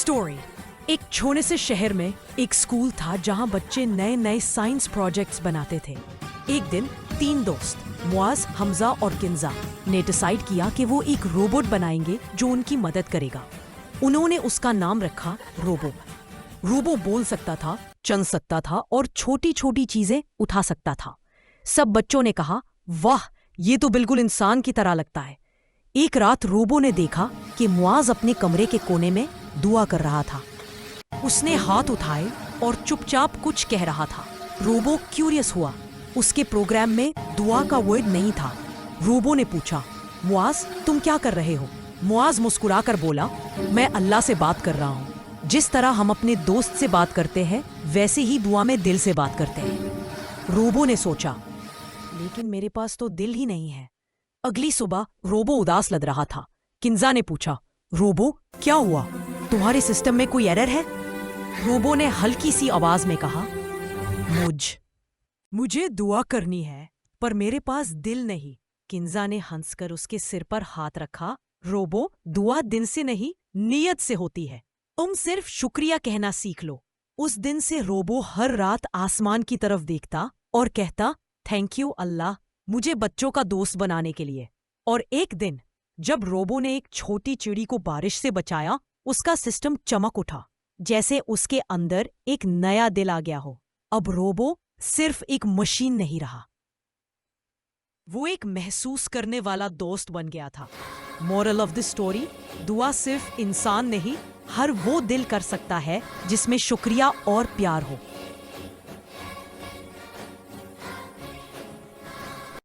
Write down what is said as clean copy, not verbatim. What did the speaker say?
Story. एक छोटे से शहर में एक स्कूल था जहां बच्चे नए नए साइंस प्रोजेक्ट्स बनाते थे। एक दिन 3 दोस्त मुआज, हमजा और किंजा ने डिसाइड किया कि वो एक रोबोट बनाएंगे जो उनकी मदद करेगा। उन्होंने उसका नाम रखा रोबो। रोबो बोल सकता था, चल सकता था और छोटी छोटी चीजें उठा सकता था। सब बच्चों ने कहा, वाह, ये तो बिल्कुल इंसान की तरह लगता है। एक रात रोबो ने देखा कि मुआज अपने कमरे के कोने में दुआ कर रहा था। उसने हाथ उठाए और चुपचाप कुछ कह रहा था। रोबो क्यूरियस हुआ। उसके प्रोग्राम में दुआ का वर्ड नहीं था। रोबो ने पूछा, मुआज, तुम क्या कर रहे हो? मुआज मुस्कुराकर बोला, मैं अल्लाह से बात कर रहा हूँ। जिस तरह हम अपने दोस्त से बात करते हैं वैसे ही दुआ में दिल से बात करते हैं। रोबो ने सोचा, लेकिन मेरे पास तो दिल ही नहीं है। अगली सुबह रोबो उदास लग रहा था। किंजा ने पूछा, रोबो, क्या हुआ? तुम्हारे सिस्टम में कोई एरर है? रोबो ने हल्की सी आवाज में कहा, मुझे दुआ करनी है पर मेरे पास दिल नहीं। किंजा ने हंसकर उसके सिर पर हाथ रखा। रोबो, दुआ दिन से नहीं, नीयत से होती है। तुम सिर्फ शुक्रिया कहना सीख लो। उस दिन से रोबो हर रात आसमान की तरफ देखता और कहता, थैंक यू अल्लाह, मुझे बच्चों का दोस्त बनाने के लिए। और एक दिन जब रोबो ने एक छोटी चिड़ी को बारिश से बचाया, उसका सिस्टम चमक उठा, जैसे उसके अंदर एक नया दिल आ गया हो। अब रोबो सिर्फ एक मशीन नहीं रहा, वो एक महसूस करने वाला दोस्त बन गया था। मोरल ऑफ द स्टोरी, दुआ सिर्फ इंसान नहीं, हर वो दिल कर सकता है जिसमें शुक्रिया और प्यार हो।